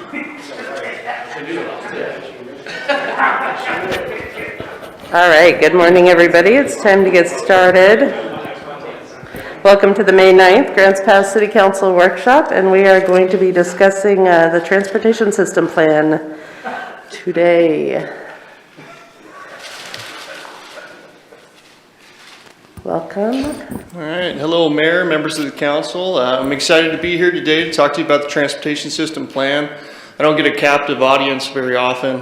All right, good morning, everybody. It's time to get started. Welcome to the May 9th Grants Pass City Council Workshop, and we are going to be discussing the Transportation System Plan today. Welcome. All right, hello Mayor, members of the council. I'm excited to be here today to talk to you about the Transportation System Plan. I don't get a captive audience very often,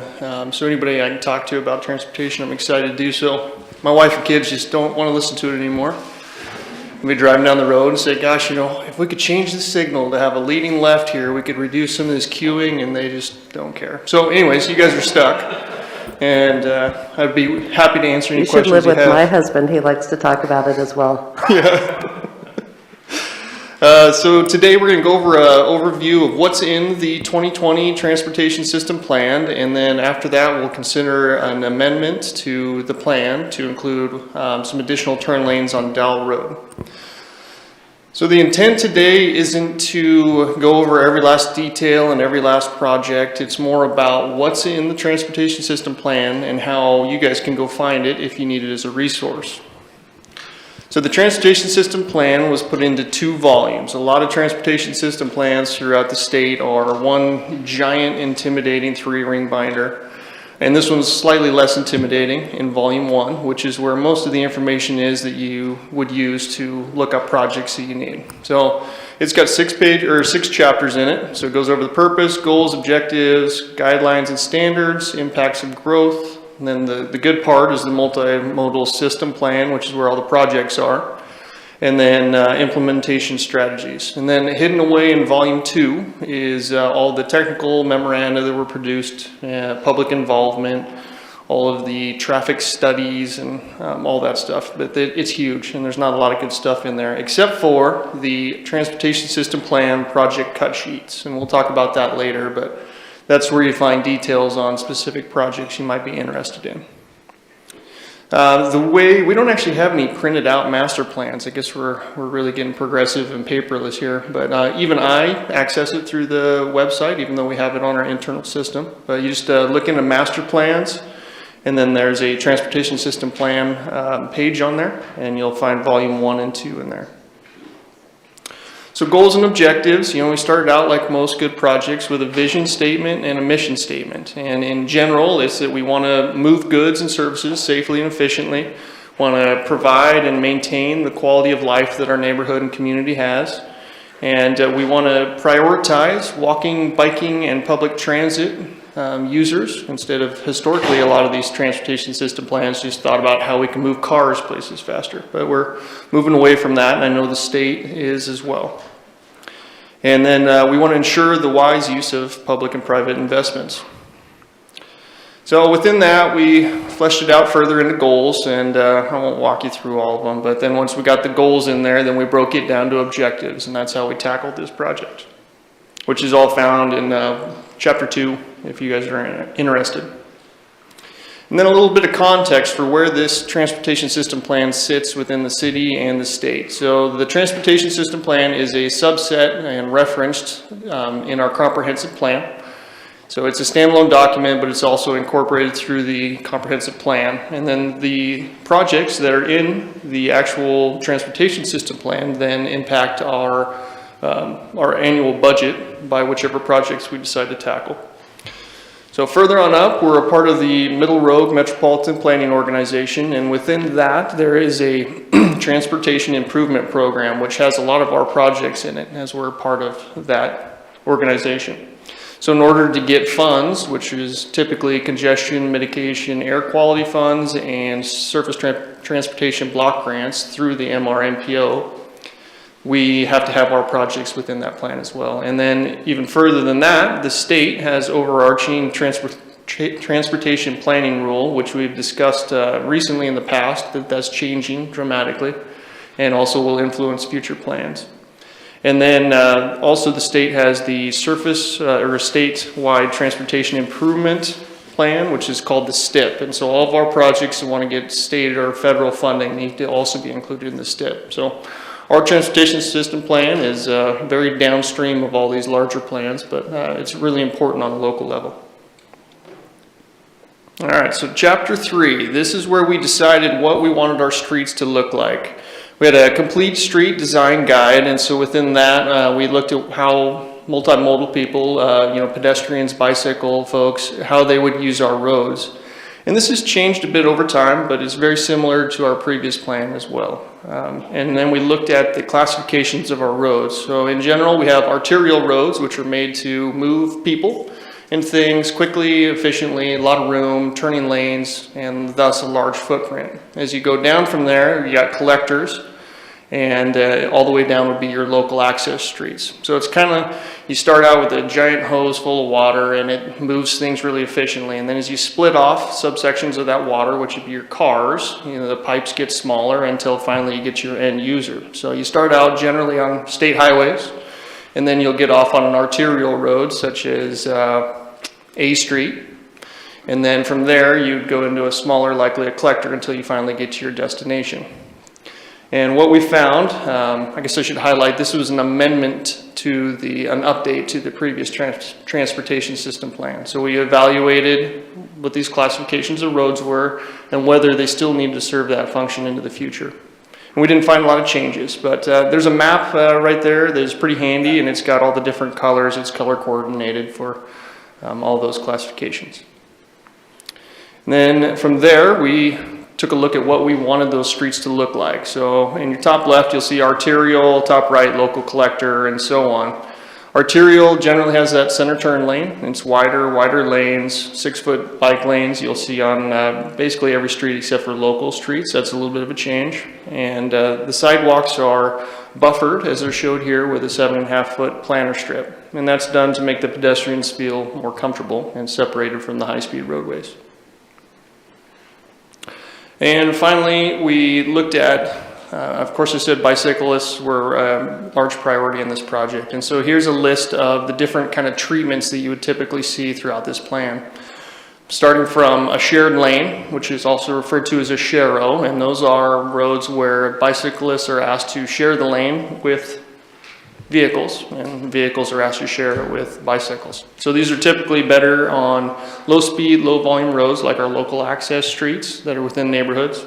so anybody I can talk to about transportation, I'm excited to do so. My wife and kids just don't want to listen to it anymore. We'll be driving down the road and say, gosh, you know, if we could change the signal to have a leading left here, we could reduce some of this queuing, and they just don't care. So anyways, you guys are stuck, and I'd be happy to answer any questions you have. You should live with my husband. He likes to talk about it as well. Yeah. So today we're going to go over an overview of what's in the 2020 Transportation System Plan, and then after that we'll consider an amendment to the plan to include some additional turn lanes on Dowell Road. So the intent today isn't to go over every last detail and every last project. It's more about what's in the Transportation System Plan and how you guys can go find it if you need it as a resource. So the Transportation System Plan was put into 2 volumes. A lot of transportation system plans throughout the state are one giant intimidating 3-ring binder. And this one's slightly less intimidating in volume 1, which is where most of the information is that you would use to look up projects that you need. So it's got 6 chapters in it. So it goes over the purpose, goals, objectives, guidelines and standards, impacts of growth. And then the good part is the multimodal system plan, which is where all the projects are. And then implementation strategies. And then hidden away in volume 2 is all the technical memoranda that were produced, public involvement, all of the traffic studies and all that stuff. But it's huge, and there's not a lot of good stuff in there, except for the Transportation System Plan project cut sheets. And we'll talk about that later, but that's where you find details on specific projects you might be interested in. We don't actually have any printed out master plans. I guess we're really getting progressive and paperless here, but even I access it through the website, even though we have it on our internal system. But you just look into master plans, and then there's a Transportation System Plan page on there, and you'll find volume 1 and 2 in there. So goals and objectives, you know, we started out like most good projects with a vision statement and a mission statement. And in general, it's that we want to move goods and services safely and efficiently, want to provide and maintain the quality of life that our neighborhood and community has. And we want to prioritize walking, biking, and public transit users, instead of historically a lot of these transportation system plans just thought about how we can move cars places faster. But we're moving away from that, and I know the state is as well. And then we want to ensure the wise use of public and private investments. So within that, we fleshed it out further into goals, and I won't walk you through all of them, but then once we got the goals in there, then we broke it down to objectives, and that's how we tackled this project, which is all found in Chapter 2, if you guys are interested. And then a little bit of context for where this Transportation System Plan sits within the city and the state. So the Transportation System Plan is a subset and referenced in our comprehensive plan. So it's a standalone document, but it's also incorporated through the comprehensive plan. And then the projects that are in the actual Transportation System Plan then impact our annual budget by whichever projects we decide to tackle. So further on up, we're a part of the Middle Road Metropolitan Planning Organization, and within that there is a transportation improvement program which has a lot of our projects in it as we're a part of that organization. So in order to get funds, which is typically congestion mitigation air quality funds and surface transportation block grants through the MRMPO, we have to have our projects within that plan as well. And then even further than that, the state has overarching transportation planning rule, which we've discussed recently in the past, that's changing dramatically and also will influence future plans. And then also the state has the surface or statewide transportation improvement plan, which is called the STIP. And so all of our projects that want to get state or federal funding need to also be included in the STIP. So Our transportation system plan is very downstream of all these larger plans, but it's really important on a local level. All right, so chapter 3, this is where we decided what we wanted our streets to look like. We had a complete street design guide, and so within that, we looked at how multimodal people, pedestrians, bicycle folks, how they would use our roads. And this has changed a bit over time, but it's very similar to our previous plan as well. And then we looked at the classifications of our roads. So in general, we have arterial roads, which are made to move people and things quickly, efficiently, a lot of room, turning lanes, and thus a large footprint. As you go down from there, you got collectors, and all the way down would be your local access streets. So it's kind of, you start out with a giant hose full of water, and it moves things really efficiently. And then as you split off subsections of that water, which would be your cars, the pipes get smaller until finally you get your end user. So you start out generally on state highways, and then you'll get off on an arterial road such as A Street. And then from there, you'd go into a smaller, likely a collector, until you finally get to your destination. And what we found, I guess I should highlight, this was an amendment to an update to the previous transportation system plan. So we evaluated what these classifications of roads were and whether they still need to serve that function into the future. And we didn't find a lot of changes, but there's a map right there that is pretty handy, and it's got all the different colors. It's color coordinated for all those classifications. And then from there, we took a look at what we wanted those streets to look like. So in your top left, you'll see arterial, top right, local collector, and so on. Arterial generally has that center turn lane. It's wider lanes, 6-foot bike lanes you'll see on basically every street except for local streets. That's a little bit of a change. And the sidewalks are buffered, as they're showed here, with a 7.5-foot planter strip. And that's done to make the pedestrians feel more comfortable and separated from the high-speed roadways. And finally, we looked at, of course I said bicyclists were a large priority in this project. And so here's a list of the different kind of treatments that you would typically see throughout this plan. Starting from a shared lane, which is also referred to as a sharrow, and those are roads where bicyclists are asked to share the lane with vehicles, and vehicles are asked to share it with bicycles. So these are typically better on low speed, low volume roads like our local access streets that are within neighborhoods.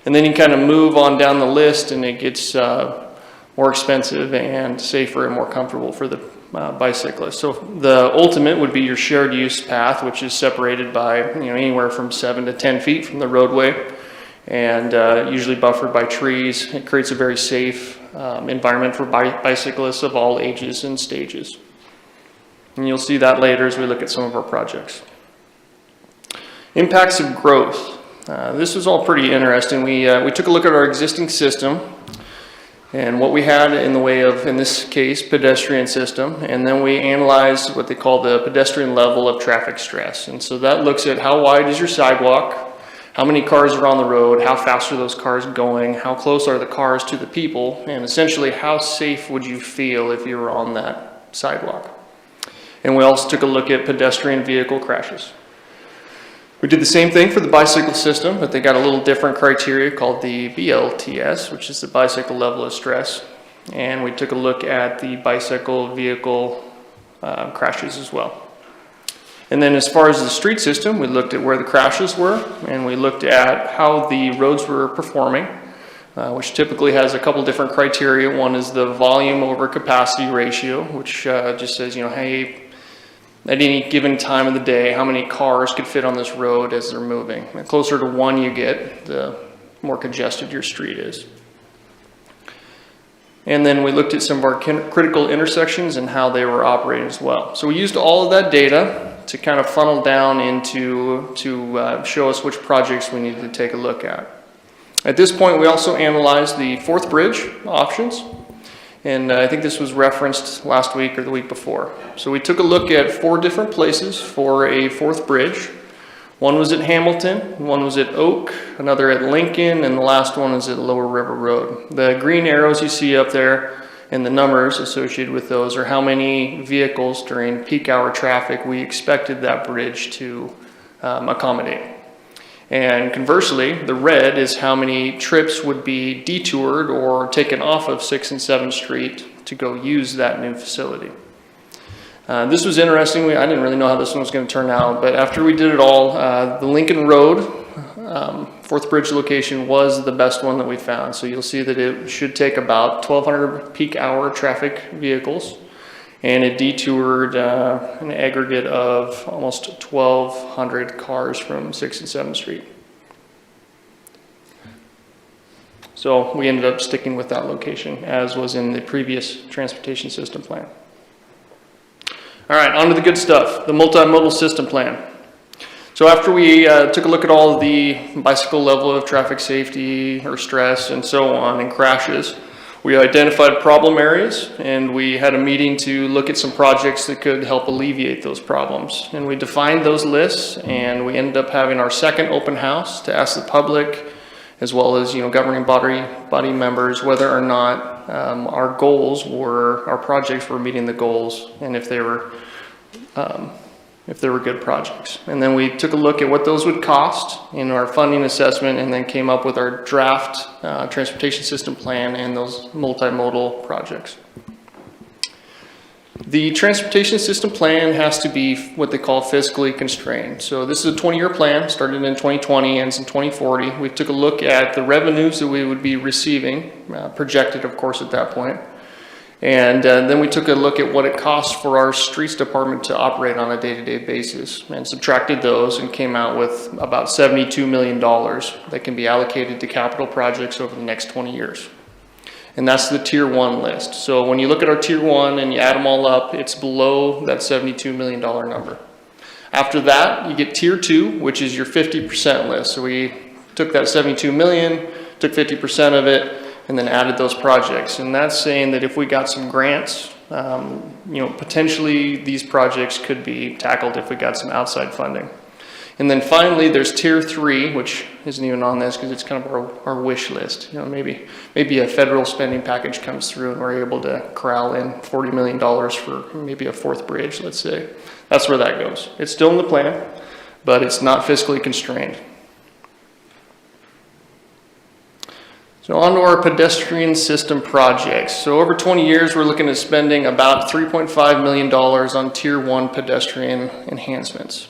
And then you kind of move on down the list, and it gets more expensive and safer and more comfortable for the bicyclists. So the ultimate would be your shared use path, which is separated by anywhere from 7 to 10 feet from the roadway, and usually buffered by trees. It creates a very safe environment for bicyclists of all ages and stages. And you'll see that later as we look at some of our projects. Impacts of growth. This was all pretty interesting. We took a look at our existing system and what we had in the way of, in this case, pedestrian system, and then we analyzed what they call the pedestrian level of traffic stress. And so that looks at how wide is your sidewalk, how many cars are on the road, how fast are those cars going, how close are the cars to the people, and essentially how safe would you feel if you were on that sidewalk. And we also took a look at pedestrian vehicle crashes. We did the same thing for the bicycle system, but they got a little different criteria called the BLTS, which is the bicycle level of stress. And we took a look at the bicycle vehicle crashes as well. And then as far as the street system, we looked at where the crashes were, and we looked at how the roads were performing, which typically has a couple different criteria. One is the volume over capacity ratio, which just says, hey, at any given time of the day, how many cars could fit on this road as they're moving. The closer to 1 you get, the more congested your street is. And then we looked at some of our critical intersections and how they were operating as well. So we used all of that data to kind of funnel down into, to show us which projects we needed to take a look at. At this point, we also analyzed the fourth bridge options. And I think this was referenced last week or the week before. So we took a look at 4 different places for a fourth bridge. One was at Hamilton, one was at Oak, another at Lincoln, and the last one is at Lower River Road. The green arrows you see up there and the numbers associated with those are how many vehicles during peak hour traffic we expected that bridge to accommodate. And conversely, the red is how many trips would be detoured or taken off of 6th and 7th Street to go use that new facility. This was interesting. I didn't really know how this one was going to turn out, but after we did it all, the Lincoln Road, Fourth Bridge location was the best one that we found. So you'll see that it should take about 1,200 peak hour traffic vehicles, and it detoured an aggregate of almost 1,200 cars from 6th and 7th Street. So we ended up sticking with that location, as was in the previous transportation system plan. All right, on to the good stuff, the multimodal system plan. So after we took a look at all of the bicycle level of traffic safety or stress and so on and crashes, we identified problem areas, and we had a meeting to look at some projects that could help alleviate those problems. And we defined those lists, and we ended up having our second open house to ask the public, as well as governing body members, whether or not our projects were meeting the goals, and if they were good projects. And then we took a look at what those would cost in our funding assessment, and then came up with our draft transportation system plan and those multimodal projects. The transportation system plan has to be what they call fiscally constrained. So this is a 20-year plan, started in 2020, ends in 2040. We took a look at the revenues that we would be receiving, projected of course at that point. And then we took a look at what it costs for our streets department to operate on a day-to-day basis, and subtracted those and came out with about $72 million that can be allocated to capital projects over the next 20 years. And that's the tier 1 list. So when you look at our tier 1 and you add them all up, it's below that $72 million number. After that, you get tier 2, which is your 50% list. So we took that 72 million, took 50% of it, and then added those projects. And that's saying that if we got some grants, potentially these projects could be tackled if we got some outside funding. And then finally, there's tier 3, which isn't even on this because it's kind of our wish list. Maybe a federal spending package comes through and we're able to corral in $40 million for maybe a 4th bridge, let's say. That's where that goes. It's still in the plan, but it's not fiscally constrained. So on to our pedestrian system projects. So over 20 years, we're looking at spending about $3.5 million on tier 1 pedestrian enhancements.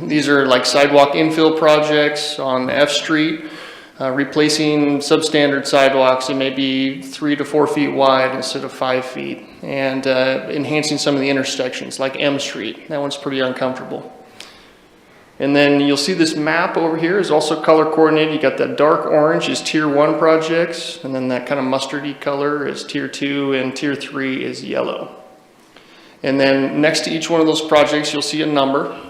These are like sidewalk infill projects on F Street, replacing substandard sidewalks that may be 3 to 4 feet wide instead of 5 feet, and enhancing some of the intersections like M Street. That one's pretty uncomfortable. And then you'll see this map over here is also color coordinated. You got that dark orange is tier 1 projects, and then that kind of mustardy color is tier 2, and tier 3 is yellow. And then next to each one of those projects, you'll see a number.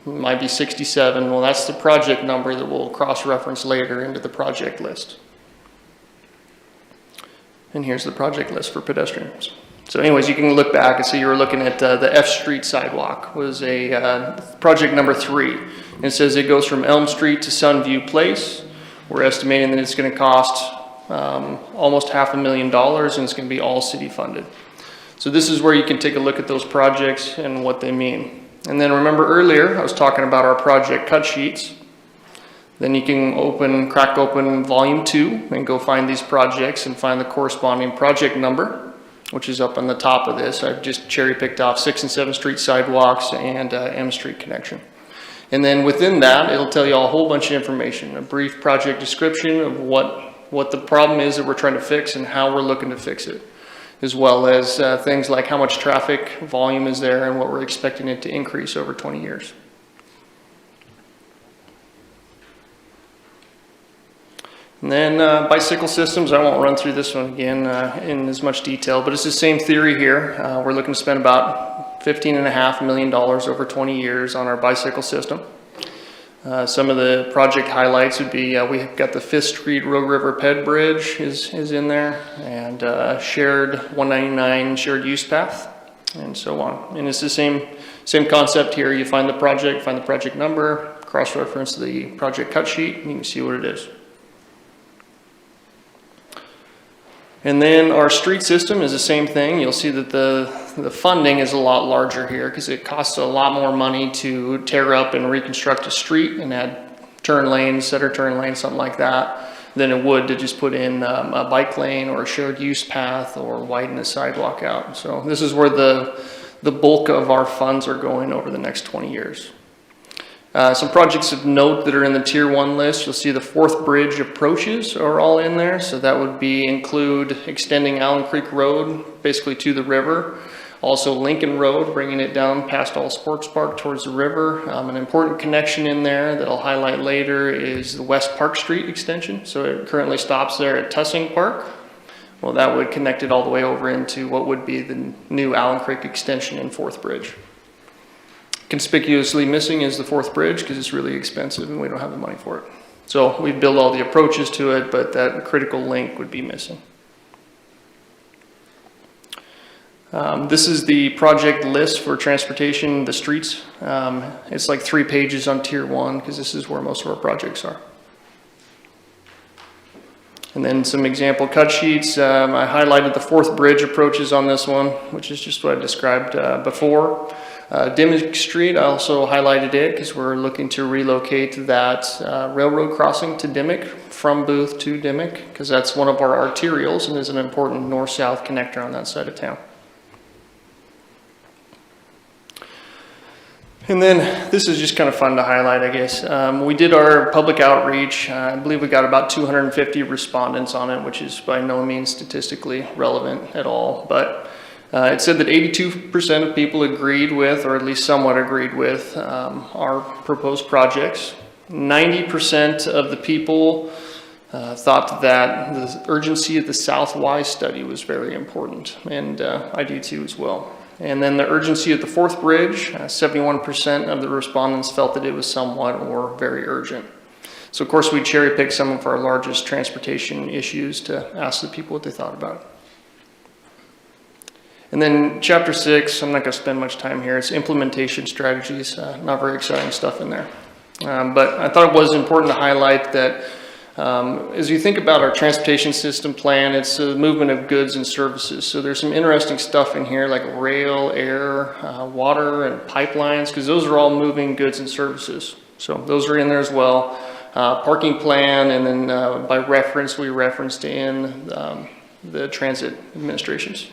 It might be 67. Well, that's the project number that we'll cross-reference later into the project list. And here's the project list for pedestrians. So anyways, you can look back and see you were looking at the F Street sidewalk was a project number 3. And it says it goes from Elm Street to Sunview Place. We're estimating that it's going to cost almost $500,000, and it's going to be all city funded. So this is where you can take a look at those projects and what they mean. And then remember earlier, I was talking about our project cut sheets. Then you can crack open volume 2 and go find these projects and find the corresponding project number, which is up on the top of this. I've just cherry picked off 6th and 7th Street sidewalks and M Street connection. And then within that, it'll tell you a whole bunch of information, a brief project description of what the problem is that we're trying to fix and how we're looking to fix it, as well as things like how much traffic volume is there and what we're expecting it to increase over 20 years. And then bicycle systems, I won't run through this one again in as much detail, but it's the same theory here. We're looking to spend about $15.5 million over 20 years on our bicycle system. Some of the project highlights would be we've got the 5th Street Rogue River Ped Bridge is in there, and shared 199 shared use path, and so on. And it's the same concept here. You find the project number, cross-reference the project cut sheet, and you can see what it is. And then our street system is the same thing. You'll see that the funding is a lot larger here because it costs a lot more money to tear up and reconstruct a street and add turn lanes, center turn lane, something like that, than it would to just put in a bike lane or a shared use path or widen a sidewalk out. So this is where the bulk of our funds are going over the next 20 years. Some projects of note that are in the Tier 1 list, you'll see the Fourth Bridge approaches are all in there. So that would include extending Allen Creek Road basically to the river. Also Lincoln Road, bringing it down past All Sports Park towards the river. An important connection in there that I'll highlight later is the West Park Street extension. So it currently stops there at Tussing Park. Well, that would connect it all the way over into what would be the new Allen Creek extension in Fourth Bridge. Conspicuously missing is the Fourth Bridge because it's really expensive and we don't have the money for it. So we build all the approaches to it, but that critical link would be missing. This is the project list for transportation, the streets. It's like 3 pages on Tier 1 because this is where most of our projects are. And then some example cut sheets. I highlighted the Fourth Bridge approaches on this one, which is just what I described before. Dimmick Street, I also highlighted it because we're looking to relocate that railroad crossing to Dimmick from Booth to Dimmick because that's one of our arterials and is an important north-south connector on that side of town. And then this is just kind of fun to highlight, I guess. We did our public outreach. I believe we got about 250 respondents on it, which is by no means statistically relevant at all. But it said that 82% of people agreed with, or at least somewhat agreed with, our proposed projects. 90% of the people thought that the urgency of the South-Y study was very important, and I do too as well. And then the urgency of the Fourth Bridge, 71% of the respondents felt that it was somewhat or very urgent. So of course we cherry picked some of our largest transportation issues to ask the people what they thought about it. And then Chapter 6, I'm not going to spend much time here, it's implementation strategies, not very exciting stuff in there. But I thought it was important to highlight that as you think about our transportation system plan, it's the movement of goods and services. So there's some interesting stuff in here like rail, air, water, and pipelines, because those are all moving goods and services. So those are in there as well. Parking plan, and then by reference, we referenced in the transit administrations.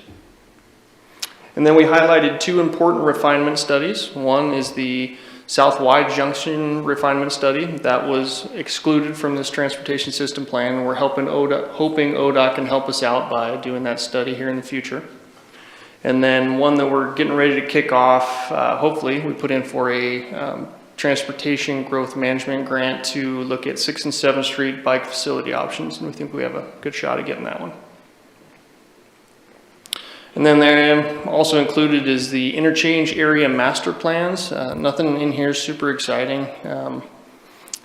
And then we highlighted 2 important refinement studies. One is the South-Y Junction refinement study that was excluded from this transportation system plan. We're hoping ODOT can help us out by doing that study here in the future. And then one that we're getting ready to kick off, hopefully, we put in for a transportation growth management grant to look at 6th and 7th Street bike facility options, and we think we have a good shot at getting that one. And then there also included is the interchange area master plans. Nothing in here super exciting,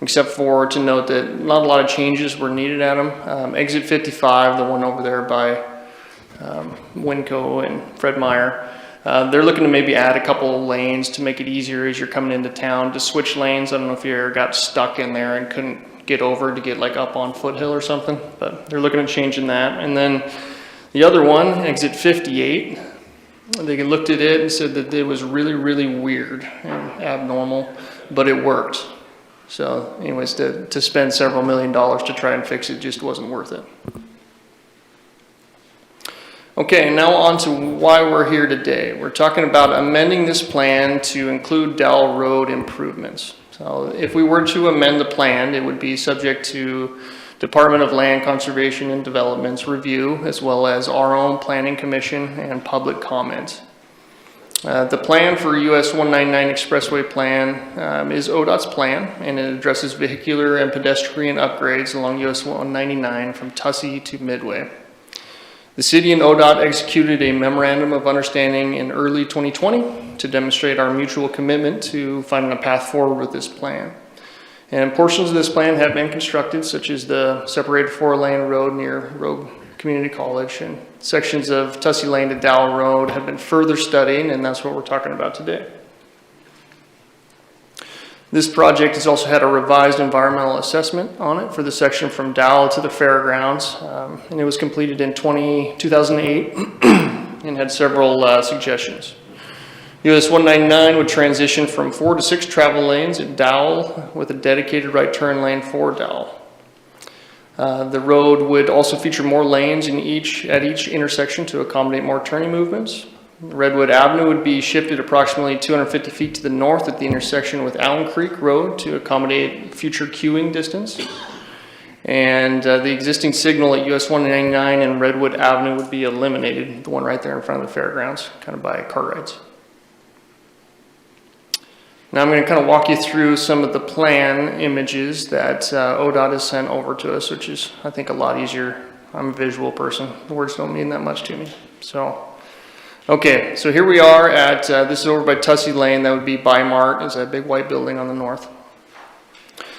except for to note that not a lot of changes were needed at them. Exit 55, the one over there by Winco and Fred Meyer, they're looking to maybe add a couple of lanes to make it easier as you're coming into town to switch lanes. I don't know if you ever got stuck in there and couldn't get over to get like up on Foothill or something, but they're looking at changing that. And then the other one, exit 58, they looked at it and said that it was really, really weird and abnormal, but it worked. So anyways, to spend several $1 million to try and fix it just wasn't worth it. Okay, now on to why we're here today. We're talking about amending this plan to include Dowell Road improvements. So if we were to amend the plan, it would be subject to Department of Land Conservation and Development's review, as well as our own Planning Commission and public comment. The plan for US 199 Expressway Plan is ODOT's plan, and it addresses vehicular and pedestrian upgrades along US 199 from Tussey to Midway. The city and ODOT executed a memorandum of understanding in early 2020 to demonstrate our mutual commitment to finding a path forward with this plan. And portions of this plan have been constructed, such as the separated 4-lane road near Rogue Community College, and sections of Tussey Lane to Dowell Road have been further studied, and that's what we're talking about today. This project has also had a revised environmental assessment on it for the section from Dowell to the fairgrounds, and it was completed in 2008 and had several suggestions. US 199 would transition from 4 to 6 travel lanes at Dowell with a dedicated right turn lane for Dowell. The road would also feature more lanes at each intersection to accommodate more turning movements. Redwood Avenue would be shifted approximately 250 feet to the north at the intersection with Allen Creek Road to accommodate future queuing distance. And the existing signal at US 199 and Redwood Avenue would be eliminated, the one right there in front of the fairgrounds, kind of by cart rides. Now I'm going to kind of walk you through some of the plan images that ODOT has sent over to us, which is, I think, a lot easier. I'm a visual person. The words don't mean that much to me. Okay, so here we are at, this is over by Tussey Lane. That would be Bi-Mart, is that big white building on the north.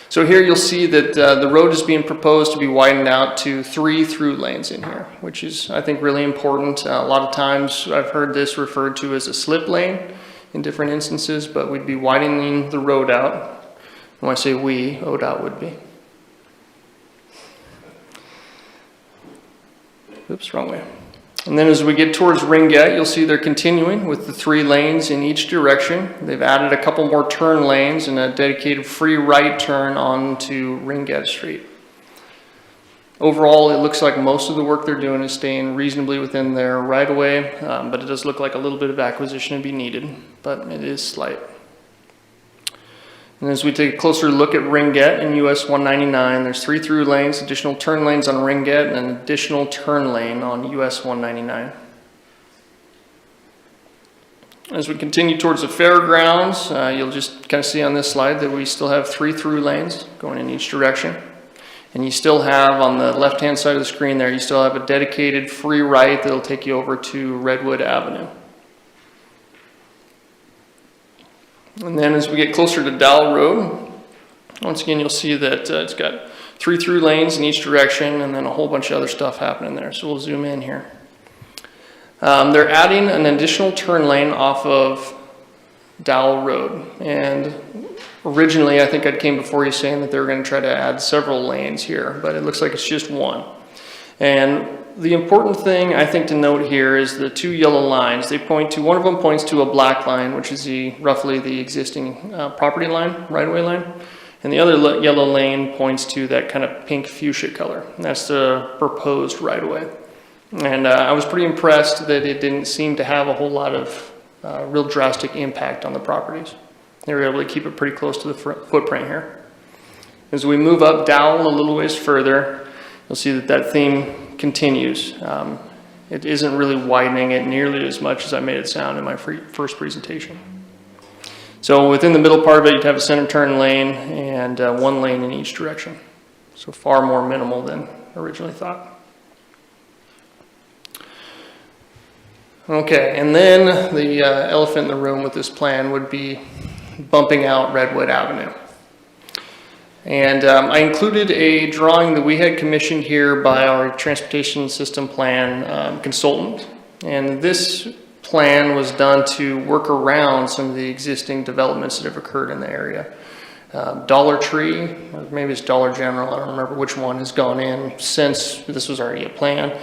So here you'll see that the road is being proposed to be widened out to 3 through lanes in here, which is, I think, really important. A lot of times I've heard this referred to as a slip lane in different instances, but we'd be widening the road out. When I say we, ODOT would be. Oops, wrong way. And then as we get towards Ringette, you'll see they're continuing with the 3 lanes in each direction. They've added a couple more turn lanes and a dedicated free right turn onto Ringette Street. Overall, it looks like most of the work they're doing is staying reasonably within their right-of-way, but it does look like a little bit of acquisition would be needed, but it is slight. And as we take a closer look at Ringette in US 199, there's 3 through lanes, additional turn lanes on Ringette, and an additional turn lane on US 199. As we continue towards the fairgrounds, you'll just kind of see on this slide that we still have 3 through lanes going in each direction. And you still have, on the left-hand side of the screen there, you still have a dedicated free right that'll take you over to Redwood Avenue. And then as we get closer to Dowell Road, once again, you'll see that it's got 3 through lanes in each direction and then a whole bunch of other stuff happening there. So we'll zoom in here. They're adding an additional turn lane off of Dowell Road. And originally, I think I came before you saying that they were going to try to add several lanes here, but it looks like it's just one. And the important thing I think to note here is the 2 yellow lines. They point to, one of them points to a black line, which is roughly the existing property line, right-of-way line. And the other yellow lane points to that kind of pink fuchsia color. And that's the proposed right-of-way. And I was pretty impressed that it didn't seem to have a whole lot of real drastic impact on the properties. They were able to keep it pretty close to the footprint here. As we move up Dowell a little ways further, you'll see that that theme continues. It isn't really widening it nearly as much as I made it sound in my first presentation. So within the middle part of it, you'd have a center turn lane and 1 lane in each direction. So far more minimal than originally thought. Okay, and then the elephant in the room with this plan would be bumping out Redwood Avenue. And I included a drawing that we had commissioned here by our transportation system plan consultant. And this plan was done to work around some of the existing developments that have occurred in the area. Dollar Tree, or maybe it's Dollar General, I don't remember which one, has gone in since this was already a plan.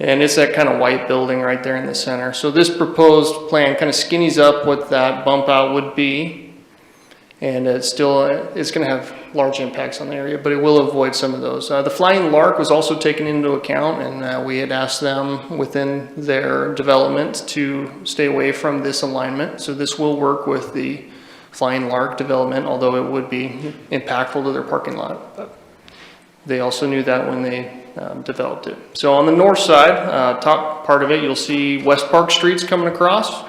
And it's that kind of white building right there in the center. So this proposed plan kind of skinnies up what that bump out would be. And it's going to have large impacts on the area, but it will avoid some of those. The Flying Lark was also taken into account, and we had asked them within their development to stay away from this alignment. So this will work with the Flying Lark development, although it would be impactful to their parking lot. But they also knew that when they developed it. So on the north side, top part of it, you'll see West Park Streets coming across.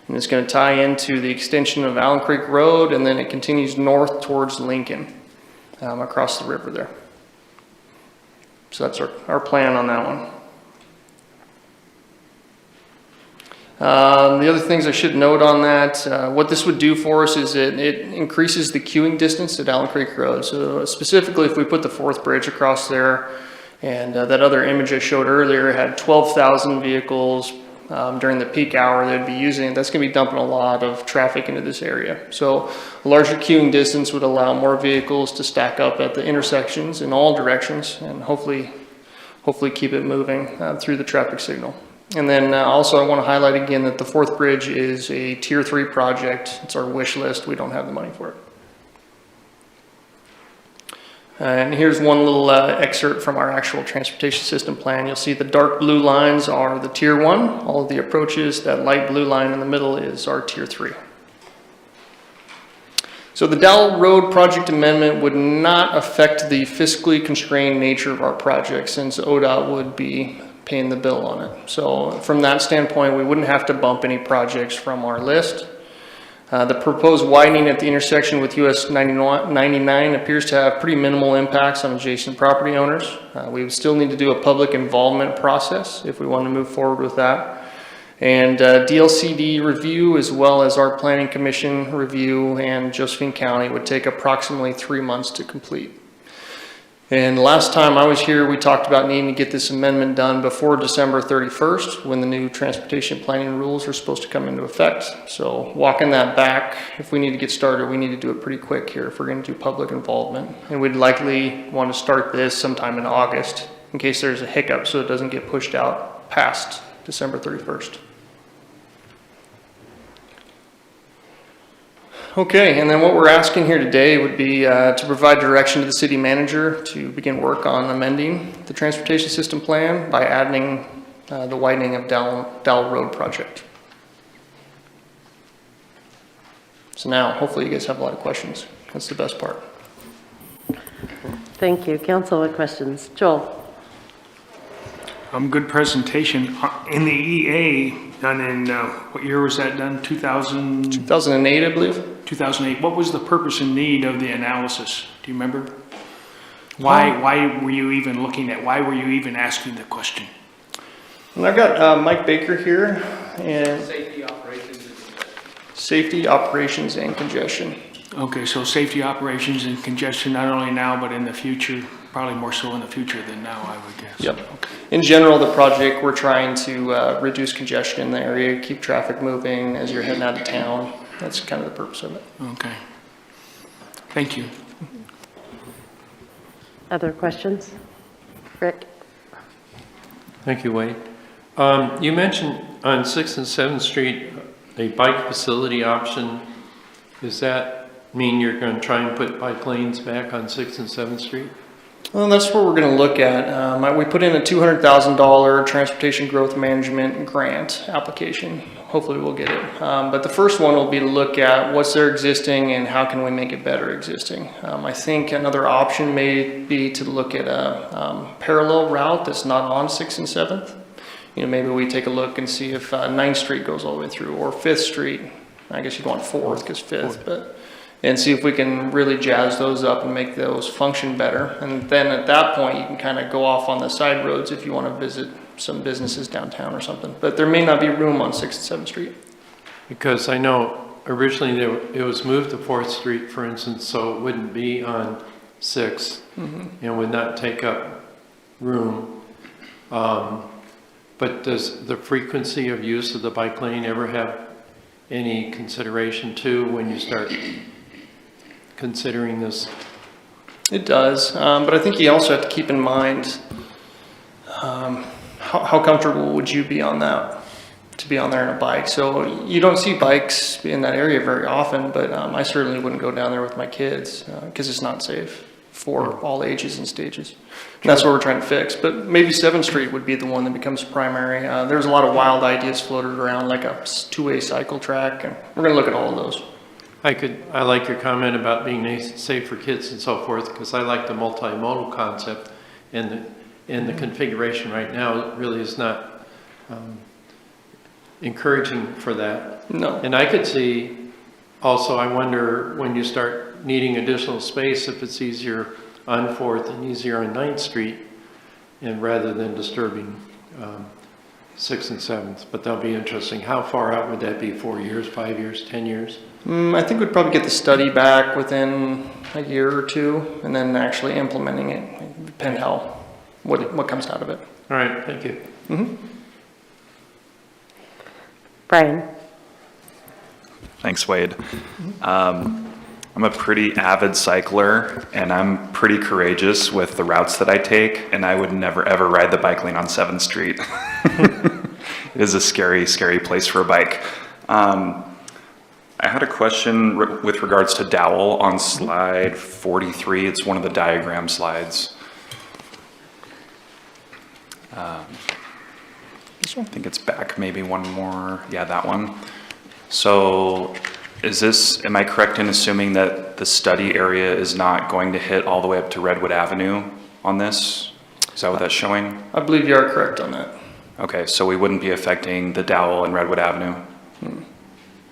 And it's going to tie into the extension of Allen Creek Road, and then it continues north towards Lincoln, across the river there. So that's our plan on that one. The other things I should note on that, what this would do for us is it increases the queuing distance at Allen Creek Road. So specifically, if we put the 4th bridge across there, and that other image I showed earlier had 12,000 vehicles during the peak hour they'd be using, that's going to be dumping a lot of traffic into this area. So a larger queuing distance would allow more vehicles to stack up at the intersections in all directions and hopefully keep it moving through the traffic signal. And then also I want to highlight again that the fourth bridge is a tier 3 project. It's our wish list. We don't have the money for it. And here's one little excerpt from our actual transportation system plan. You'll see the dark blue lines are the tier 1. All of the approaches, that light blue line in the middle is our tier 3. So the Dowell Road project amendment would not affect the fiscally constrained nature of our project, since ODOT would be paying the bill on it. So from that standpoint, we wouldn't have to bump any projects from our list. The proposed widening at the intersection with US 99 appears to have pretty minimal impacts on adjacent property owners. We would still need to do a public involvement process if we want to move forward with that. And DLCD review, as well as our Planning Commission review and Josephine County, would take approximately 3 months to complete. And last time I was here, we talked about needing to get this amendment done before December 31st, when the new transportation planning rules are supposed to come into effect. So walking that back, if we need to get started, we need to do it pretty quick here if we're going to do public involvement. And we'd likely want to start this sometime in August, in case there's a hiccup, so it doesn't get pushed out past December 31st. Okay, and then what we're asking here today would be to provide direction to the city manager to begin work on amending the transportation system plan by adding the widening of Dowell Road project. So now, hopefully you guys have a lot of questions. That's the best part. Thank you. Council, what questions? Joel? Good presentation. In the EA, done in, what year was that done? 2008, I believe. 2008. What was the purpose and need of the analysis? Do you remember? Why were you even looking at, why were you even asking the question? And I've got Mike Baker here, and safety, operations, and congestion. Okay, so safety operations and congestion, not only now, but in the future, probably more so in the future than now, I would guess. Yep. Okay. In general, the project, we're trying to reduce congestion in the area, keep traffic moving as you're heading out of town. That's kind of the purpose of it. Okay. Thank you. Other questions? Rick? Thank you, Wade. You mentioned on 6th and 7th Street a bike facility option. Does that mean you're going to try and put bike lanes back on 6th and 7th Street? Well, that's what we're going to look at. We put in a $200,000 transportation growth management grant application. Hopefully we'll get it. But the first one will be to look at what's there existing and how can we make it better existing. I think another option may be to look at a parallel route that's not on 6th and 7th. You know, maybe we take a look and see if 9th Street goes all the way through, or 5th Street. I guess you'd want 4th because 5th, but. And see if we can really jazz those up and make those function better. And then at that point, you can kind of go off on the side roads if you want to visit some businesses downtown or something. But there may not be room on 6th and 7th Street. Because I know originally it was moved to 4th Street, for instance, so it wouldn't be on 6th and would not take up room. But does the frequency of use of the bike lane ever have any consideration too when you start considering this? It does, but I think you also have to keep in mind how comfortable would you be on that, to be on there on a bike. So you don't see bikes in that area very often, but I certainly wouldn't go down there with my kids because it's not safe for all ages and stages. And that's what we're trying to fix. But maybe 7th Street would be the one that becomes primary. There's a lot of wild ideas floated around, like a two-way cycle track, and we're going to look at all of those. I like your comment about being safe for kids and so forth, because I like the multimodal concept, and the configuration right now really is not encouraging for that. No. And I could see also, I wonder when you start needing additional space, if it's easier on 4th and easier on 9th Street, and rather than disturbing 6th and 7th. But that'll be interesting. How far out would that be? 4 years, 5 years, 10 years? I think we'd probably get the study back within a year or two, and then actually implementing it. Depend what comes out of it. All right, thank you. Brian? Thanks, Wade. I'm a pretty avid cycler, and I'm pretty courageous with the routes that I take, and I would never ever ride the bike lane on 7th Street. It is a scary, scary place for a bike. I had a question with regards to Dowell on slide 43. It's one of the diagram slides. This one? I think it's back maybe one more. Yeah, that one. So am I correct in assuming that the study area is not going to hit all the way up to Redwood Avenue on this? Is that what that's showing? I believe you are correct on that. Okay, so we wouldn't be affecting the Dowell and Redwood Avenue?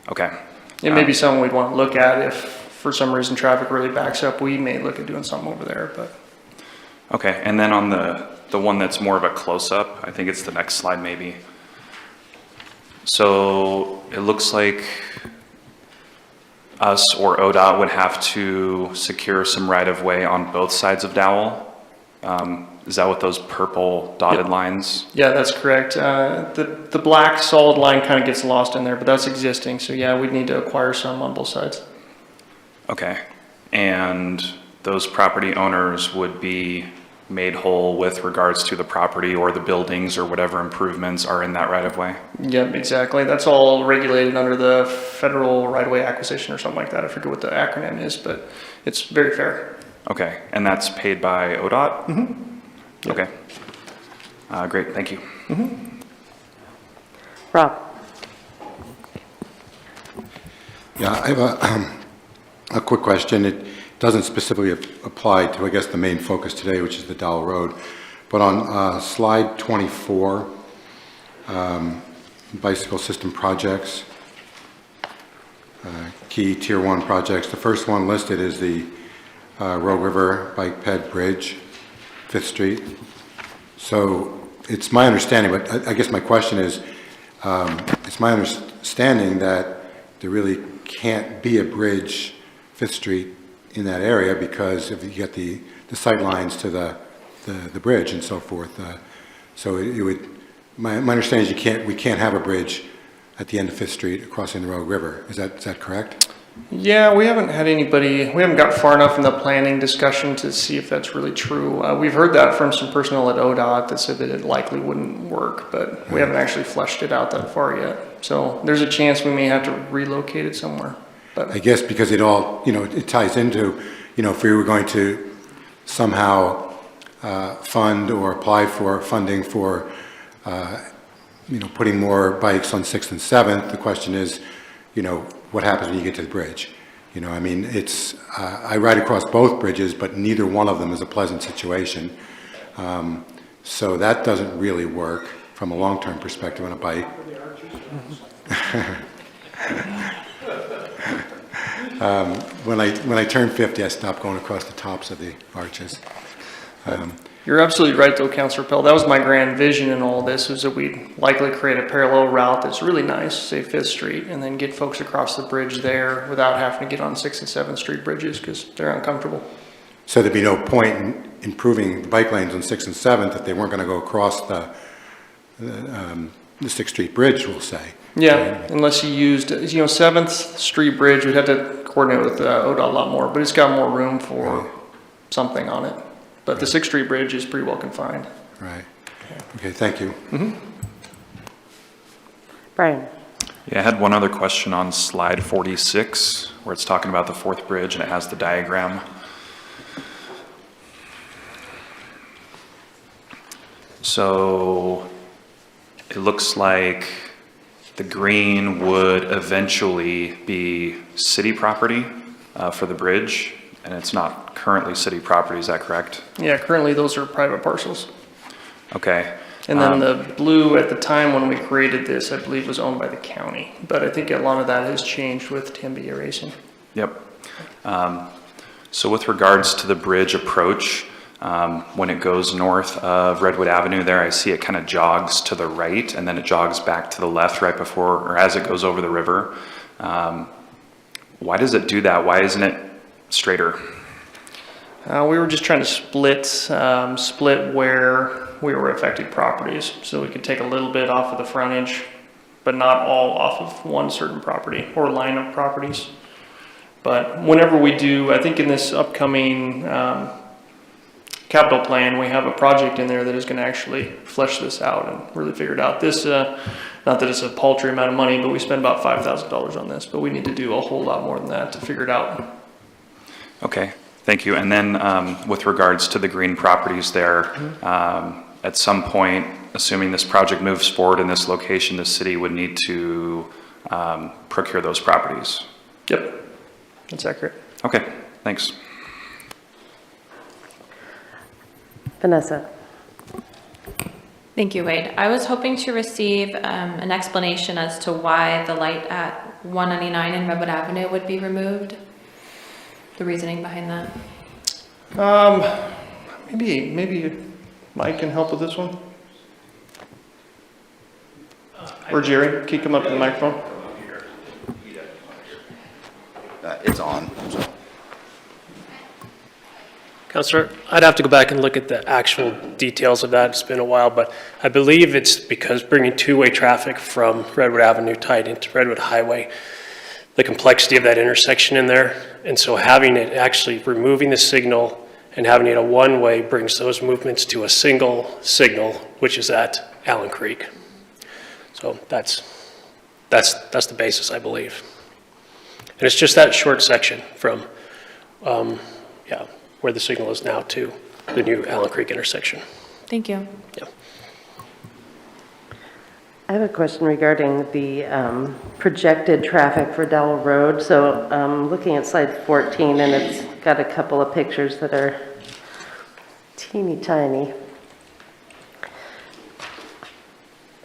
Okay. It may be something we'd want to look at if for some reason traffic really backs up. We may look at doing something over there, but. Okay, and then on the one that's more of a close-up, I think it's the next slide maybe. So it looks like us or ODOT would have to secure some right-of-way on both sides of Dowell. Is that what those purple dotted lines? Yeah, that's correct. The black solid line kind of gets lost in there, but that's existing. So yeah, we'd need to acquire some on both sides. Okay, and those property owners would be made whole with regards to the property or the buildings or whatever improvements are in that right-of-way? Yep, exactly. That's all regulated under the federal right-of-way acquisition or something like that. I forget what the acronym is, but it's very fair. Okay, and that's paid by ODOT? Mm-hmm. Yep. Okay. Great, thank you. Mm-hmm. Rob? Yeah, I have a quick question. It doesn't specifically apply to, I guess, the main focus today, which is the Dowell Road. But on slide 24, bicycle system projects, key tier 1 projects. The first one listed is the Rogue River Bike Ped Bridge, 5th Street. So it's my understanding, but I guess my question is, it's my understanding that there really can't be a bridge, 5th Street, in that area because if you get the sight lines to the bridge and so forth. So it would, my understanding is we can't have a bridge at the end of 5th Street crossing the Rogue River. Is that correct? Yeah, we haven't got far enough in the planning discussion to see if that's really true. We've heard that from some personnel at ODOT that said that it likely wouldn't work, but we haven't actually fleshed it out that far yet. So there's a chance we may have to relocate it somewhere. But I guess because it all, it ties into, if we were going to somehow fund or apply for funding for, putting more bikes on 6th and 7th, the question is, what happens when you get to the bridge? I ride across both bridges, but neither one of them is a pleasant situation. So that doesn't really work from a long-term perspective on a bike. When I turned 50, I stopped going across the tops of the arches. You're absolutely right, though, Councilor Pell. That was my grand vision in all this, was that we'd likely create a parallel route that's really nice, say 5th Street, and then get folks across the bridge there without having to get on 6th and 7th Street bridges because they're uncomfortable. So there'd be no point in improving the bike lanes on 6th and 7th if they weren't going to go across the 6th Street Bridge, we'll say. Yeah, unless you used, 7th Street Bridge, we'd have to coordinate with ODOT a lot more, but it's got more room for something on it. But the 6th Street Bridge is pretty well confined. Right. Okay, thank you. Mm-hmm. Brian? Yeah, I had one other question on slide 46, where it's talking about the 4th bridge and it has the diagram. So it looks like the green would eventually be city property for the bridge, and it's not currently city property, is that correct? Yeah, currently those are private parcels. Okay. And then the blue at the time when we created this, I believe, was owned by the county. But I think a lot of that has changed with TMBA Racing. Yep. So with regards to the bridge approach, when it goes north of Redwood Avenue there, I see it kind of jogs to the right and then it jogs back to the left right before, or as it goes over the river. Why does it do that? Why isn't it straighter? We were just trying to split where we were affected properties, so we could take a little bit off of the frontage, but not all off of one certain property or line of properties. But whenever we do, I think in this upcoming capital plan, we have a project in there that is going to actually flesh this out and really figure it out. This, not that it's a paltry amount of money, but we spent about $5,000 on this, but we need to do a whole lot more than that to figure it out. Okay, thank you. And then with regards to the green properties there, at some point, assuming this project moves forward in this location, the city would need to procure those properties. Yep, that's accurate. Okay, thanks. Vanessa? Thank you, Wade. I was hoping to receive an explanation as to why the light at 199 and Redwood Avenue would be removed. The reasoning behind that. Maybe Mike can help with this one. Or Jerry, can you come up to the microphone? It's on. So. Counselor, I'd have to go back and look at the actual details of that. It's been a while, but I believe it's because bringing two-way traffic from Redwood Avenue tied into Redwood Highway, the complexity of that intersection in there. And so having it actually removing the signal and having it a one-way brings those movements to a single signal, which is at Allen Creek. So that's the basis, I believe. And it's just that short section from, where the signal is now to the new Allen Creek intersection. Thank you. Yeah. I have a question regarding the projected traffic for Dowell Road. So looking at slide 14, and it's got a couple of pictures that are teeny tiny.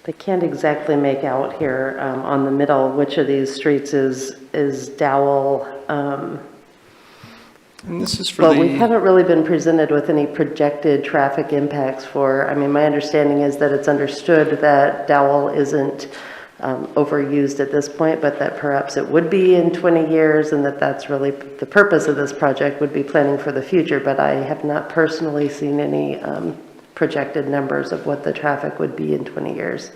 I can't exactly make out here on the middle which of these streets is Dowell. And this is for But we haven't really been presented with any projected traffic impacts for, I mean, my understanding is that it's understood that Dowell isn't overused at this point, but that perhaps it would be in 20 years and that that's really the purpose of this project would be planning for the future. But I have not personally seen any projected numbers of what the traffic would be in 20 years.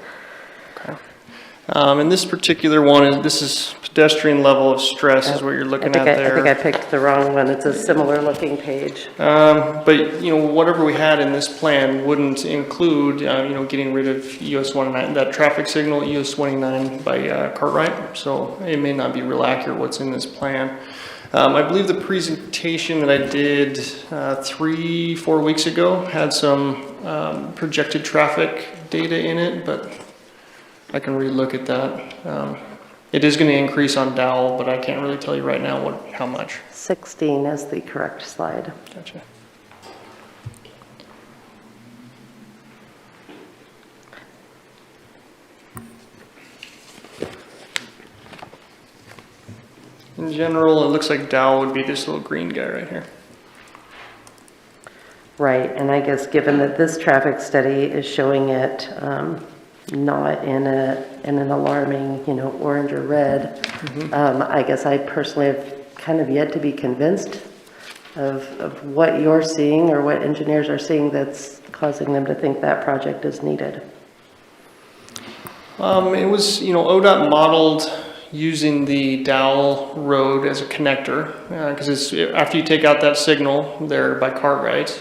and this particular one, this is pedestrian level of stress is what you're looking at there. I think I picked the wrong one. It's a similar looking page. But, whatever we had in this plan wouldn't include, getting rid of US 109, that traffic signal at US 29 by Cartwright. So it may not be real accurate what's in this plan. I believe the presentation that I did 3-4 weeks ago had some projected traffic data in it, but I can relook at that. It is going to increase on Dowell, but I can't really tell you right now how much. 16 is the correct slide. Gotcha. In general, it looks like Dowell would be this little green guy right here. Right, and I guess given that this traffic study is showing it not in an alarming, orange or red, I guess I personally have kind of yet to be convinced of what you're seeing or what engineers are seeing that's causing them to think that project is needed. It was, ODOT modeled using the Dowell Road as a connector, because it's after you take out that signal there by Cartwright,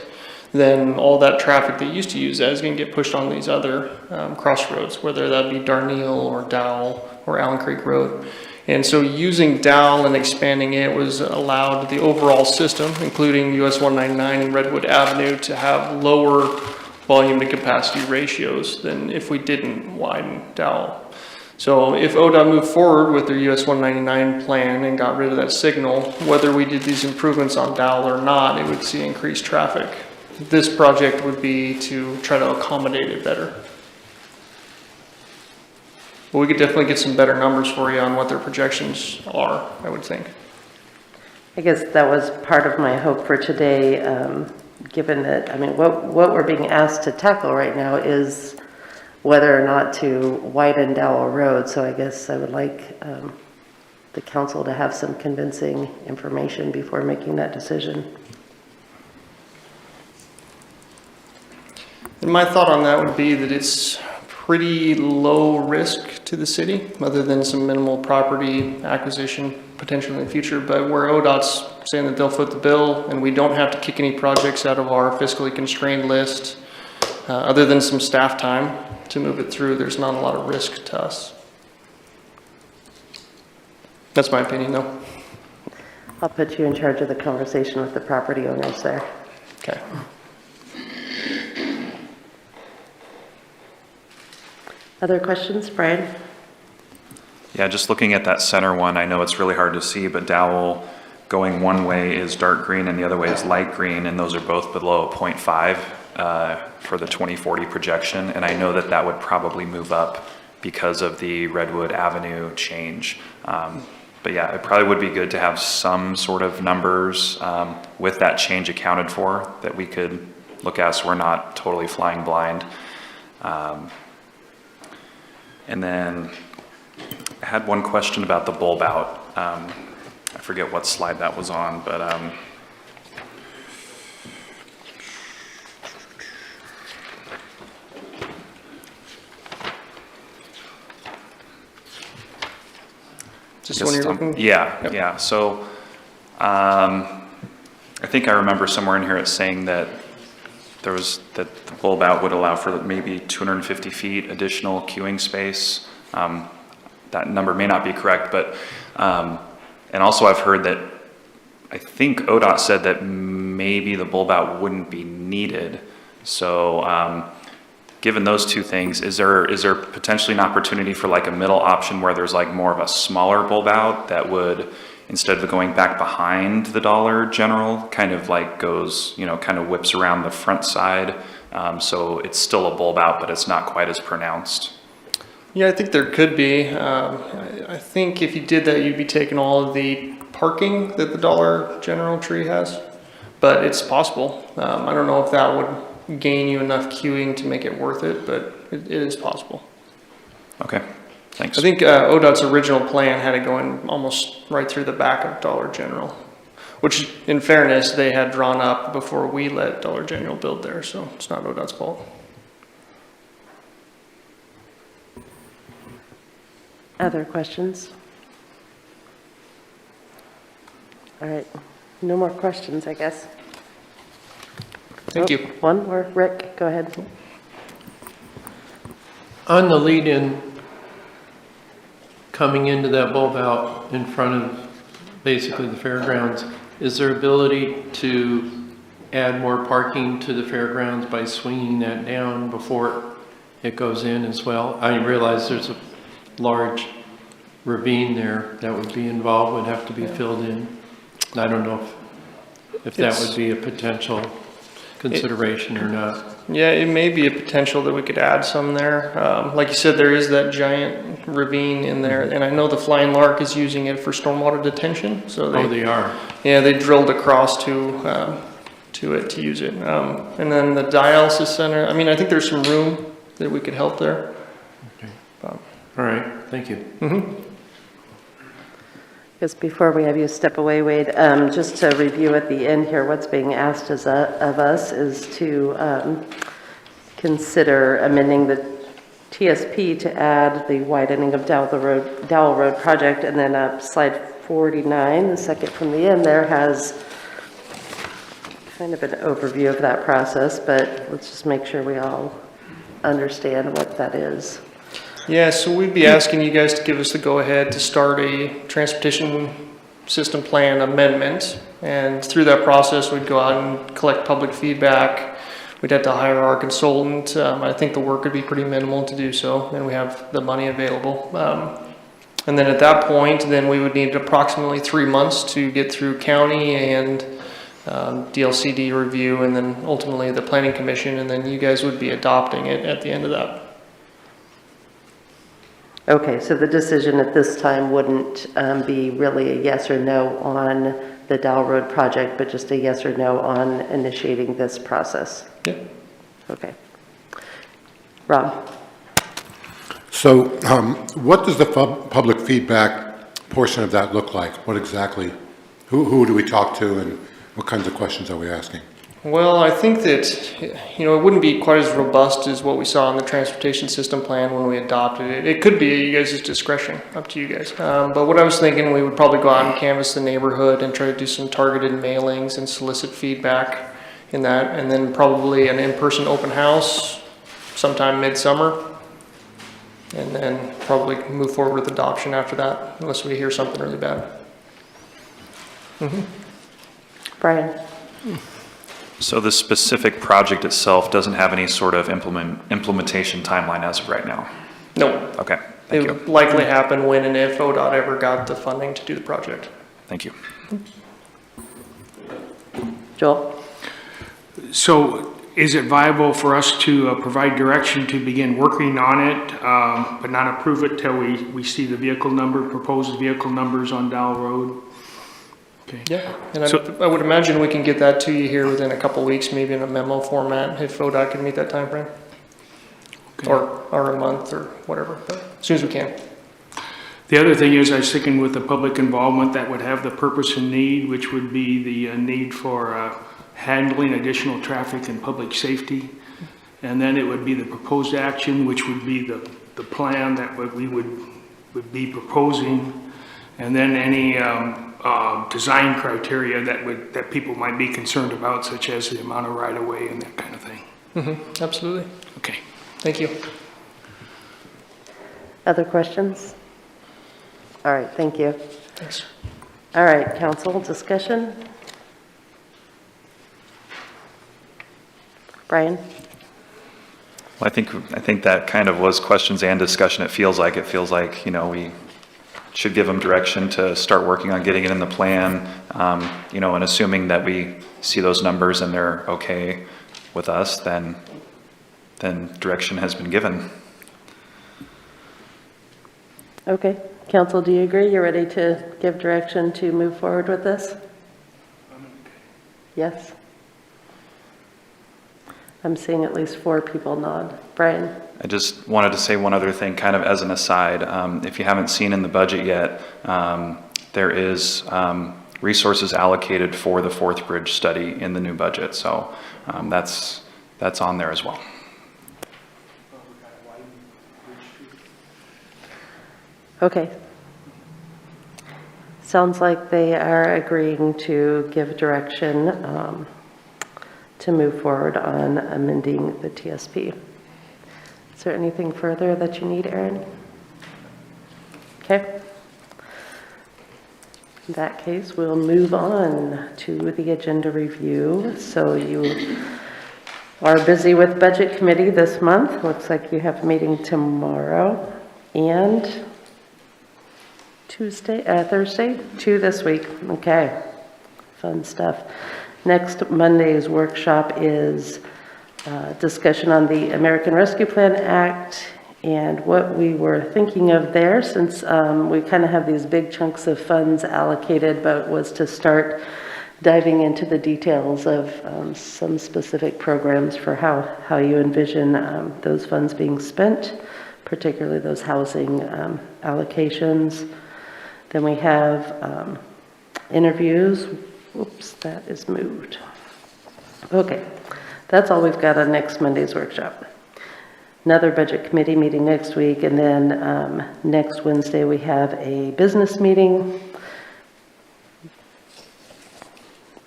then all that traffic that used to use that is going to get pushed on these other crossroads, whether that be Darneal or Dowell or Allen Creek Road. And so using Dowell and expanding it was allowed the overall system, including US 199 and Redwood Avenue, to have lower volume to capacity ratios than if we didn't widen Dowell. So if ODOT moved forward with their US 199 plan and got rid of that signal, whether we did these improvements on Dowell or not, it would see increased traffic. This project would be to try to accommodate it better. But we could definitely get some better numbers for you on what their projections are, I would think. I guess that was part of my hope for today, given that, what we're being asked to tackle right now is whether or not to widen Dowell Road. So I guess I would like the council to have some convincing information before making that decision. And my thought on that would be that it's pretty low risk to the city, other than some minimal property acquisition potentially in the future. But where ODOT's saying that they'll foot the bill and we don't have to kick any projects out of our fiscally constrained list, other than some staff time to move it through, there's not a lot of risk to us. That's my opinion, though. I'll put you in charge of the conversation with the property owners there. Okay. Other questions, Brian? Yeah, just looking at that center one, I know it's really hard to see, but Dowell going one way is dark green and the other way is light green, and those are both below 0.5 for the 2040 projection. And I know that that would probably move up because of the Redwood Avenue change. But yeah, it probably would be good to have some sort of numbers with that change accounted for that we could look at, so we're not totally flying blind. And then I had one question about the bulb out. I forget what slide that was on, but Just when you're looking? Yeah, Yep. yeah. So I think I remember somewhere in here it's saying that that the bulb out would allow for maybe 250 feet additional queuing space. That number may not be correct, but and also I've heard that I think ODOT said that maybe the bulb out wouldn't be needed. So given those two things, is there potentially an opportunity for like a middle option where there's like more of a smaller bulb out that would, instead of going back behind the Dollar General, kind of like goes, kind of whips around the front side. So it's still a bulb out, but it's not quite as pronounced. Yeah, I think there could be. I think if you did that, you'd be taking all of the parking that the Dollar General tree has, but it's possible. I don't know if that would gain you enough queuing to make it worth it, but it is possible. Okay, thanks. I think ODOT's original plan had it going almost right through the back of Dollar General, which in fairness, they had drawn up before we let Dollar General build there, so it's not ODOT's fault. Other questions? All right, no more questions, I guess. Thank you. One more, Rick, go ahead. On the lead-in, coming into that bulb out in front of basically the fairgrounds, is there ability to add more parking to the fairgrounds by swinging that down before it goes in as well? I realize there's a large ravine there that would be involved, would have to be filled in. I don't know if that would be a potential consideration or not. Yeah, it may be a potential that we could add some there. Like you said, there is that giant ravine in there, and I know the Flying Lark is using it for stormwater detention. So they are. Yeah, they drilled across to it to use it. And then the dialysis center. I mean, I think there's some room that we could help there. Okay. All right. Thank you. Mm-hmm. Just before we have you step away, Wade, just to review at the end here, what's being asked of us is to consider amending the TSP to add the widening of Dowell Road project, and then slide 49, the second from the end there, has kind of an overview of that process, but let's just make sure we all understand what that is. Yeah, so we'd be asking you guys to give us the go-ahead to start a transportation system plan amendment. And through that process, we'd go out and collect public feedback. We'd have to hire our consultant. I think the work would be pretty minimal to do so, and we have the money available. And then at that point, then we would need approximately 3 months to get through county and DLCD review, and then ultimately the planning commission, and then you guys would be adopting it at the end of that. Okay, so the decision at this time wouldn't be really a yes or no on the Dowell Road project, but just a yes or no on initiating this process? Yeah. Okay. Rob? So what does the public feedback portion of that look like? What exactly, who do we talk to, and what kinds of questions are we asking? Well, I think that, it wouldn't be quite as robust as what we saw in the transportation system plan when we adopted it. It could be at you guys' discretion, up to you guys. But what I was thinking, we would probably go out and canvass the neighborhood and try to do some targeted mailings and solicit feedback in that, and then probably an in-person open house sometime midsummer. And then probably move forward with adoption after that, unless we hear something really bad. Brian? So the specific project itself doesn't have any sort of implementation timeline as of right now? No. Okay, thank It you. would likely happen when and if ODOT ever got the funding to do the project. Thank you. Joel? So is it viable for us to provide direction to begin working on it, but not approve it till we see the vehicle number, proposed vehicle numbers on Dowell Road? Okay. Yeah, and So- I would imagine we can get that to you here within a couple weeks, maybe in a memo format, if ODOT can meet that timeframe. Okay. Or a month or whatever, but as soon as we can. The other thing is, I was thinking with the public involvement, that would have the purpose and need, which would be the need for handling additional traffic and public safety. And then it would be the proposed action, which would be the plan that we would be proposing. And then any design criteria that people might be concerned about, such as the amount of right-of-way and that kind of thing. Absolutely. Okay. Thank you. Other questions? All right, thank you. Thanks. All right, council discussion? Brian? Well, I think that kind of was questions and discussion. It feels like, we should give them direction to start working on getting it in the plan, and assuming that we see those numbers and they're okay with us, then direction has been given. Okay, council, do you agree? You're ready to give direction to move forward with this? Yes? I'm seeing at least 4 people nod. Brian? I just wanted to say one other thing, kind of as an aside. If you haven't seen in the budget yet, there is resources allocated for the Fourth Bridge study in the new budget. So that's on there as well. Okay. Sounds like they are agreeing to give direction to move forward on amending the TSP. Is there anything further that you need, Erin? Okay. In that case, we'll move on to the agenda review. So you are busy with budget committee this month. Looks like you have a meeting tomorrow and Thursday, 2 this week. Okay, fun stuff. Next Monday's workshop is discussion on the American Rescue Plan Act and what we were thinking of there, since we kind of have these big chunks of funds allocated, but was to start diving into the details of some specific programs for how you envision those funds being spent, particularly those housing allocations. Then we have interviews. Oops, that is moved. Okay, that's all we've got on next Monday's workshop. Another budget committee meeting next week, and then next Wednesday we have a business meeting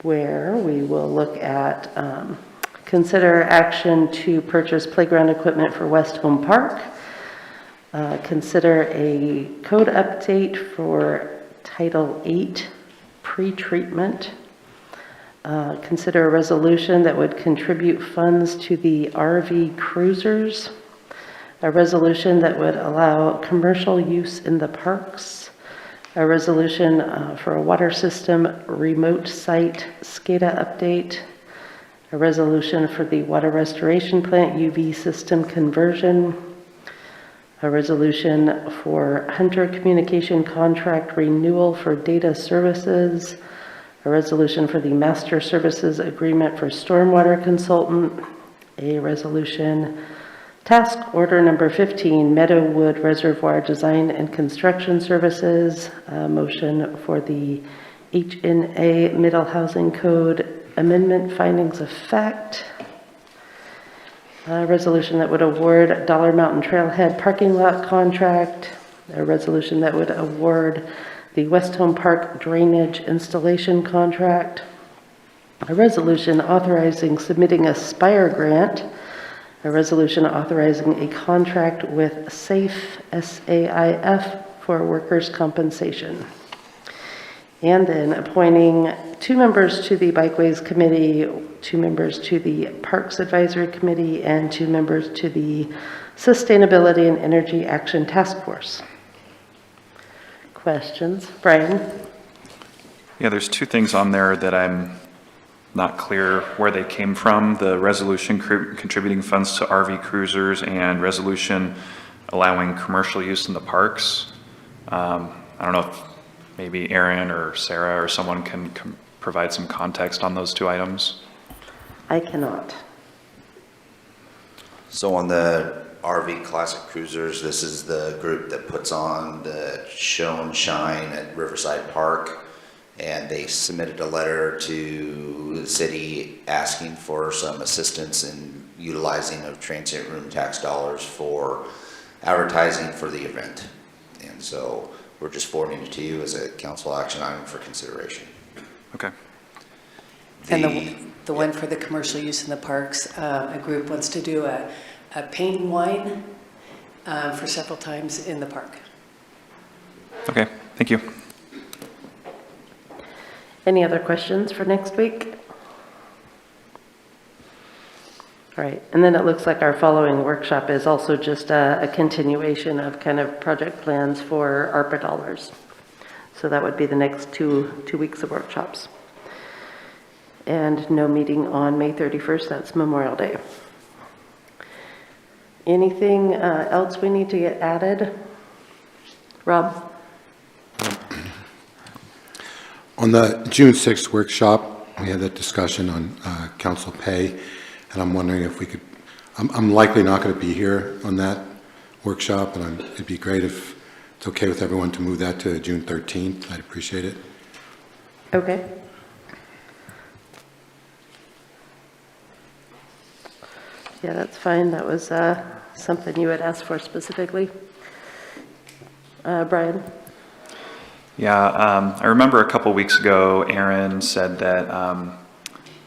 where we will look at consider action to purchase playground equipment for West Home Park. Consider a code update for Title 8 pre-treatment. Consider a resolution that would contribute funds to the RV cruisers. A resolution that would allow commercial use in the parks. A resolution for a water system remote site SCADA update. A resolution for the water restoration plant UV system conversion. A resolution for Hunter Communication contract renewal for data services. A resolution for the master services agreement for stormwater consultant. A resolution, task order number 15, Meadowwood Reservoir Design and Construction Services. A motion for the HNA Middle Housing Code amendment findings of fact. A resolution that would award Dollar Mountain Trailhead parking lot contract. A resolution that would award the West Home Park drainage installation contract. A resolution authorizing submitting a SPIRE grant. A resolution authorizing a contract with SAFE, SAIF, for workers' compensation. And then appointing 2 members to the Bikeways Committee, 2 members to the Parks Advisory Committee, and 2 members to the Sustainability and Energy Action Task Force. Questions? Brian? Yeah, there's 2 things on there that I'm not clear where they came from. The resolution contributing funds to RV cruisers and resolution allowing commercial use in the parks. I don't know if maybe Aaron or Sarah or someone can provide some context on those 2 items. I cannot. So on the RV Classic Cruisers, this is the group that puts on the Show and Shine at Riverside Park. And they submitted a letter to the city asking for some assistance in utilizing of transient room tax dollars for advertising for the event. And so we're just forwarding it to you as a council action item for consideration. Okay. And the one for the commercial use in the parks, a group wants to do a paint and wine for several times in the park. Okay, thank you. Any other questions for next week? All right, and then it looks like our following workshop is also just a continuation of kind of project plans for ARPA dollars. So that would be the next two weeks of workshops. And no meeting on May 31st, that's Memorial Day. Anything else we need to get added? Rob? On the June 6th workshop, we had that discussion on council pay, and I'm wondering if we could, I'm likely not going to be here on that workshop, and it'd be great if it's okay with everyone to move that to June 13th. I'd appreciate it. Okay. Yeah, that's fine. That was something you had asked for specifically. Brian? Yeah, I remember a couple weeks ago, Aaron said that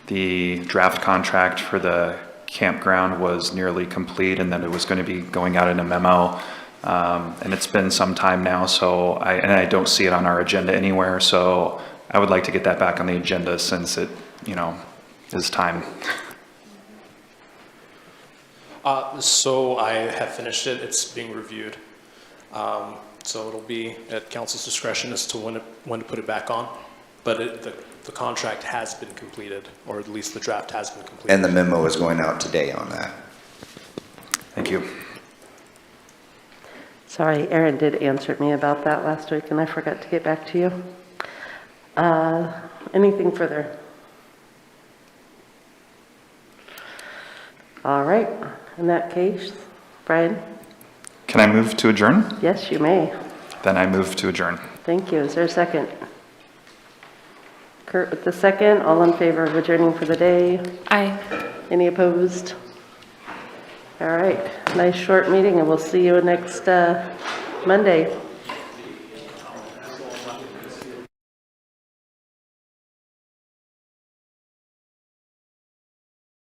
the draft contract for the campground was nearly complete and that it was going to be going out in a memo. And it's been some time now, so I don't see it on our agenda anywhere. So I would like to get that back on the agenda since it, is time. So I have finished it. It's being reviewed. So it'll be at council's discretion as to when to put it back on. But the contract has been completed, or at least the draft has been completed. And the memo is going out today on that. Thank you. Sorry, Aaron did answer me about that last week, and I forgot to get back to you. Anything further? All right. In that case, Brian? Can I move to adjourn? Yes, you may. Then I move to adjourn. Thank you. Is there a second? Kurt with the second. All in favor of adjourning for the day? Aye. Any opposed? All right. Nice short meeting, and we'll see you next Monday.